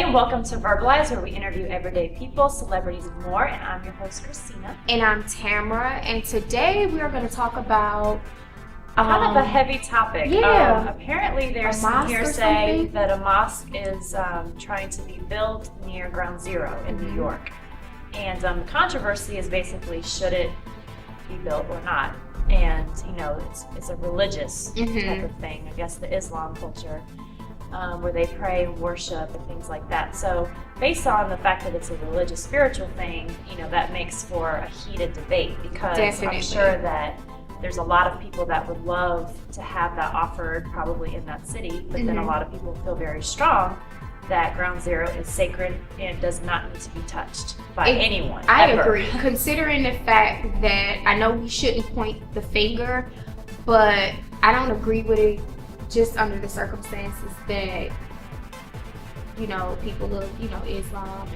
everybody, and welcome to Verbalize, where we interview everyday people, celebrities, and more. And I'm your host, Christina. And I'm Tamara. And today we are going to talk about kind of a heavy topic. Yeah. Apparently, there's some hearsay that a mosque is trying to be built near Ground Zero in New York. And the controversy is basically, should it be built or not? And, you know, it's a religious type of thing. I guess the Islam culture. Where they pray and worship and things like that. So based on the fact that it's a religious, spiritual thing, you know, that makes for a heated debate because I'm sure that there's a lot of people that would love to have that offered probably in that city, but then a lot of people feel very strong that Ground Zero is sacred and does not need to be touched by anyone. I agree. Considering the fact that I know we shouldn't point the finger, but I don't agree with it just under the circumstances that, you know, people of, you know, Islam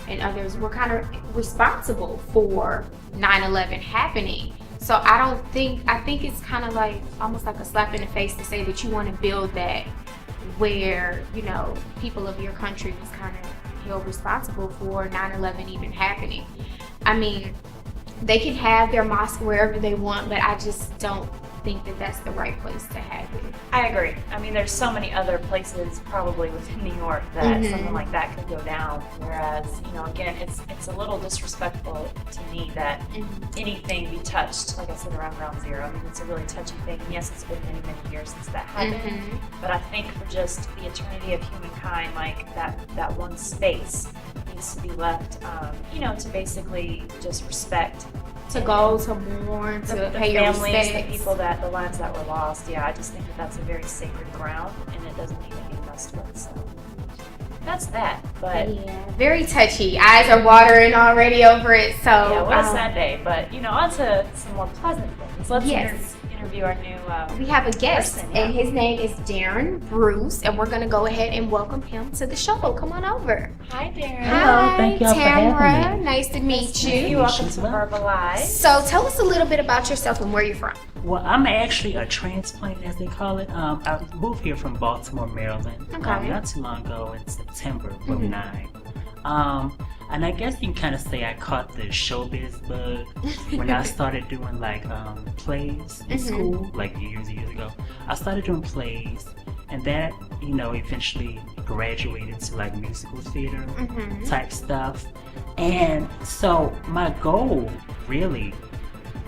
and others were kind of responsible for 9/11 happening. So I think it's kind of like almost like a slap in the face to say that you want to build that where, you know, people of your country was kind of held responsible for 9/11 even happening. I mean, they can have their mosque wherever they want, but I just don't think that that's the right place to have it. I agree. I mean, there's so many other places probably within New York that something like that could go down. Whereas, you know, again, it's a little disrespectful to me that anything be touched, like I said, around Ground Zero. I mean, it's a really touchy thing. And yes, it's been many, many years since that happened. But I think for just the eternity of humankind, like that one space needs to be left, you know, to basically just respect. To go, to mourn, to pay your families, respects. the people the lives that were lost. Yeah, I just think that that's a very sacred ground, and it doesn't need to be messed with. So that's that. But yeah, very touchy. Eyes are watering already over it. So yeah, what a sad day. But you know, on to some more pleasant things. Let's interview our new. We have a guest, person, and his name is Darron Bruce, and we're gonna go ahead and welcome him to the show. Come on over. Hi, Darron. Hi, thank y'all Tamara. for having me. Nice to meet you. You're welcome to Verbalize. So tell us a little bit about yourself and where you're from. Well, I'm actually a transplant, as they call it. I moved here from Baltimore, Maryland, not too long ago in September of 09. And I guess you can kind of say I caught the showbiz bug when I started doing like plays in school, like years ago. I started doing plays, and that, you know, eventually graduated to like musical theater type stuff. And so my goal, really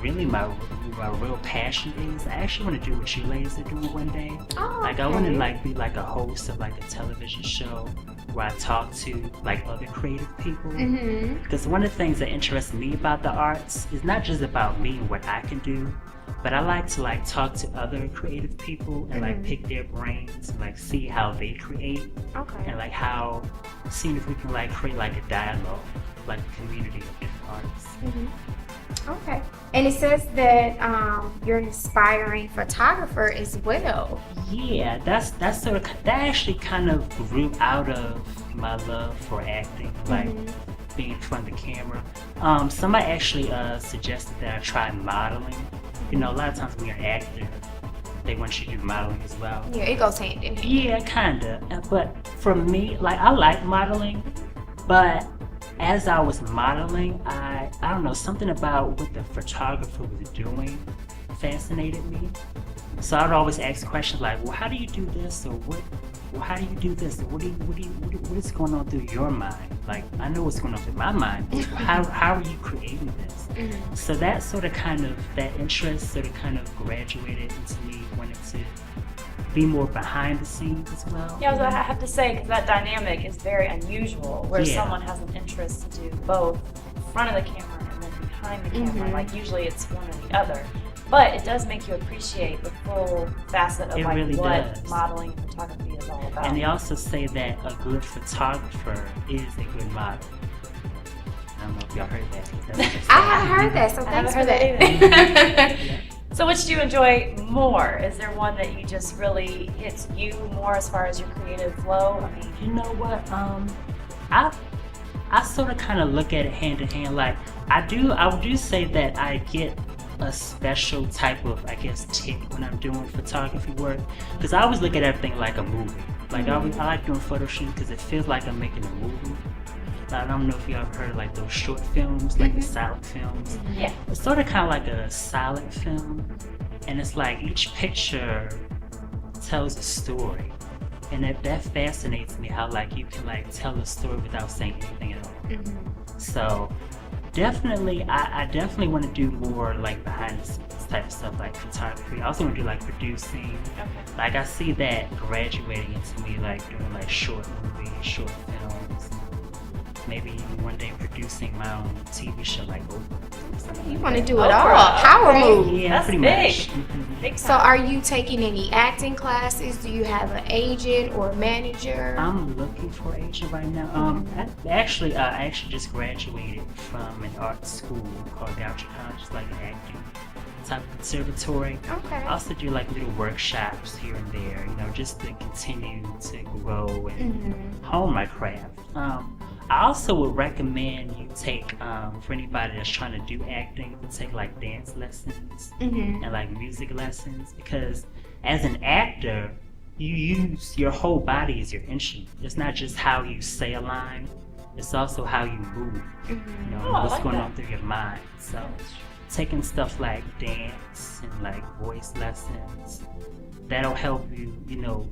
my real passion is I actually want to do what you ladies are doing one day. I want to like be like a host of like a television show where I talk to like other creative people. Because one of the things that interests me about the arts is not just about me and what I can do, but I like to like talk to other creative people and like pick their brains and like see how they create and like how, seeing if we can like create like a dialogue, like a community of different artists. Okay. And it says that you're an aspiring photographer as well. Yeah, that's sort of, that actually kind of grew out of my love for acting, like being in front of the camera. Somebody actually suggested that I try modeling. You know, a lot of times when you're an actor, they want you to do modeling as well. Yeah, it goes hand in hand. Yeah, kinda. But for me, like, I like modeling, but as I was modeling, I don't know, something about what the photographer was doing fascinated me. So I'd always ask questions like, well, how do you do this? Or how do you do this? Or what is going on through your mind? Like, I know what's going on through my mind, but how are you creating this? So that sort of that interest sort of kind of graduated into me wanting to be more behind the scenes as well. Yeah, I have to say, because that dynamic is very unusual, where someone has an interest to do both in front of the camera and then behind the camera. Like, usually it's one or the other. But it does make you appreciate the full facet of like really what does. Modeling and photography is all about. And they also say that a good photographer is a good model. I don't know if y'all heard that. I haven't heard that, so thanks for that. So which do you enjoy more? Is there one that you just really hits you more as far as your creative flow? I mean, you know what? I sort of kind of look at it hand in hand. Like I do say that I get a special type of, I guess, tick when I'm doing photography work, because I always look at everything like a movie. Like I like doing photo shoots because it feels like I'm making a movie. I don't know if you ever heard of like those short films, like the silent films. Yeah. It's sort of kind of like a silent film, and it's like each picture tells a story, and that fascinates me. How like you can like tell a story without saying anything at all. So definitely, I definitely want to do more like behind the scenes type of stuff, like photography. I also want to do like producing. Okay. Like I see that graduating into me like doing like short movies, short films. Maybe one day producing my own TV show like Oprah. You want to do it Oprah, all. Power move. Yeah, That's pretty big. much. Big So time. are you taking any acting classes? Do you have an agent or a manager? I'm looking for an agent right now. I actually just graduated from an art school called Goucher College, it's like an acting type of conservatory. Okay. I also do like little workshops here and there, you know, just to continue to grow and hone my craft. I also would recommend you take, for anybody that's trying to do acting, take like dance lessons and like music lessons, because as an actor, you use your whole body as your instrument. It's not just how you say a line, it's also how you move, you know, Oh, I what's like going that. on through your mind. So taking stuff like dance and like voice lessons, that'll help you, you know,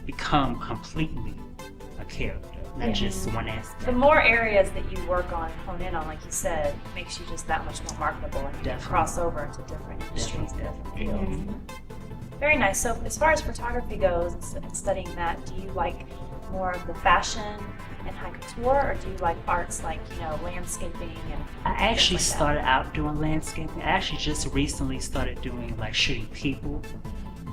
become completely a character, not just one aspect. The more areas that you work on, hone in on, like you said, makes you just that much more marketable, and you can Definitely. cross over into different industries, different fields. Mm-hmm. Very nice. So as far as photography goes and studying that, do you like more of the fashion and high couture, or do you like arts like, you know, landscaping and I actually things like started out doing landscaping. I actually just recently started doing like shooting people.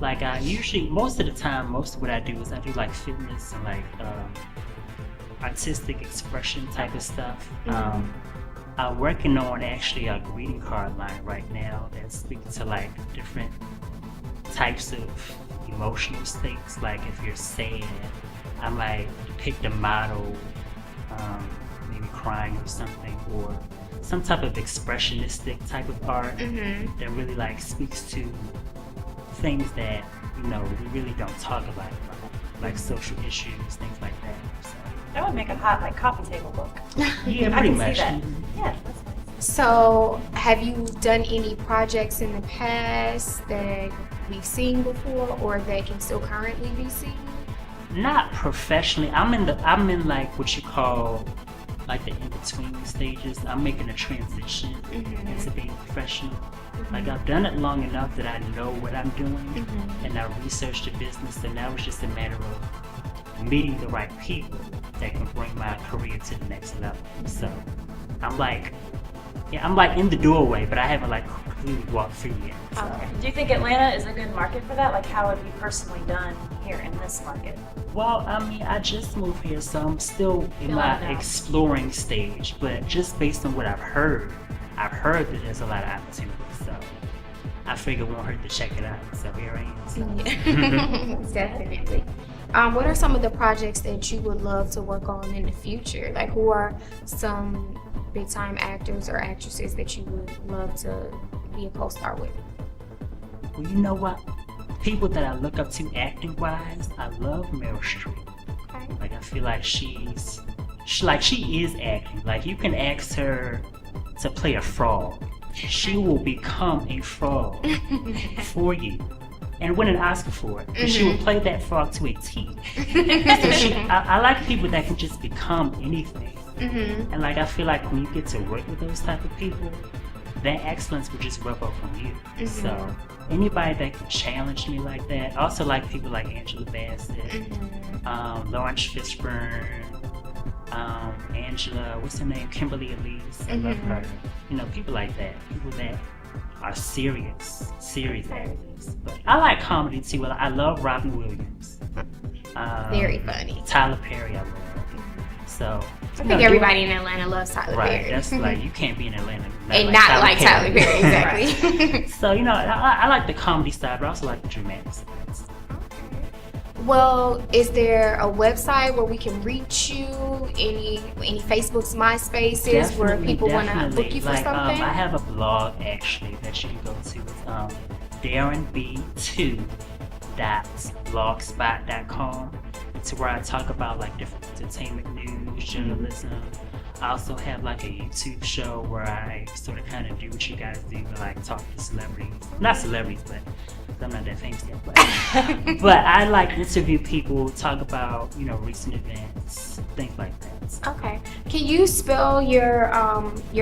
Like I usually, most of the time, most of what I do is I do like fitness and like artistic expression type of stuff. I'm working on actually a greeting card line right now that's speaking to like different types of emotional states. Like if you're sad, I might depict a model maybe crying or something, or some type of expressionistic type of art that really like speaks to things that, you know, we really don't talk about a lot, like social issues, things like that. So, that would make a hot like coffee table book. yeah, I pretty can much. see that. Yeah, that's nice. So have you done any projects in the past that we've seen before or that can still currently be seen? Not professionally. I'm in like what you call like the in-between stages. I'm making a transition into being professional. Like I've done it long enough that I know what I'm doing, and I researched the business, and now it's just a matter of meeting the right people that can bring my career to the next level. So I'm like in the doorway, but I haven't like completely walked through yet. So. Okay. Do you think Atlanta is a good market for that? Like, how have you personally done here in this market? Well, I mean, I just moved here, so I'm still in Feeling my it out. exploring stage. But just based on what I've heard that there's a lot of opportunities. So I figured it won't hurt to check it out. So here I am. So. Definitely. What are some of the projects that you would love to work on in the future? Like, who are some big-time actors or actresses that you would love to be a co-star with? Well, you know what? People that I look up to acting-wise, I love Meryl Streep. Okay. Like I feel like she is acting. Like you can ask her to play a frog, she will become a frog for you, and win an Oscar for it. And she will play that frog to a T. So I like people that can just become anything. And like I feel like when you get to work with those type of people, that excellence will just rub off on you. So anybody that can challenge me like that. I also like people like Angela Bassett, Lawrence Fishburne, Angela, what's her name? Kimberly Elise. I love her. You know, people like that. People that are serious actors. But I like comedy too. I love Robin Williams. Very funny. Tyler Perry, I love. So I think everybody in Atlanta loves Tyler right. Perry. That's like you can't be in Atlanta and not like Tyler Perry, exactly. So you know, I like the comedy side, but I also like the dramatic side. Well, is there a website where we can reach you? Any Facebooks, MySpaces where people want to book you for like, something? I have a blog actually that you can go to. It's darronb2.blogspot.com. It's where I talk about like different entertainment news, journalism. I also have like a YouTube show where I sort of kind of do what you guys do, like talk to celebrities. Not celebrities, but I'm not that famous yet. But I like interview people, talk about recent events, things like that. Okay. Can you spell your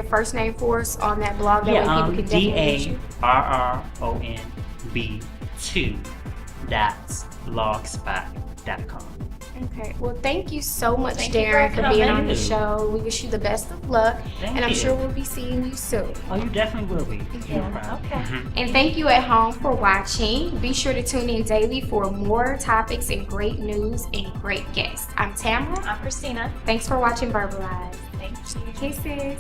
first name for us on that blog? That way people can definitely reach you? DARRON2.blogspot.com. Okay. Well, thank you so much, Thank you Darron, for for being on coming. the show. We wish you the best of luck, Thank and I'm you. sure we'll be seeing you soon. Oh, you definitely will be. Yeah, No problem. okay. And thank you at home for watching. Be sure to tune in daily for more topics and great news and great guests. I'm Tamara. I'm Christina. Thanks for watching Verbalize. Thank you. Kisses.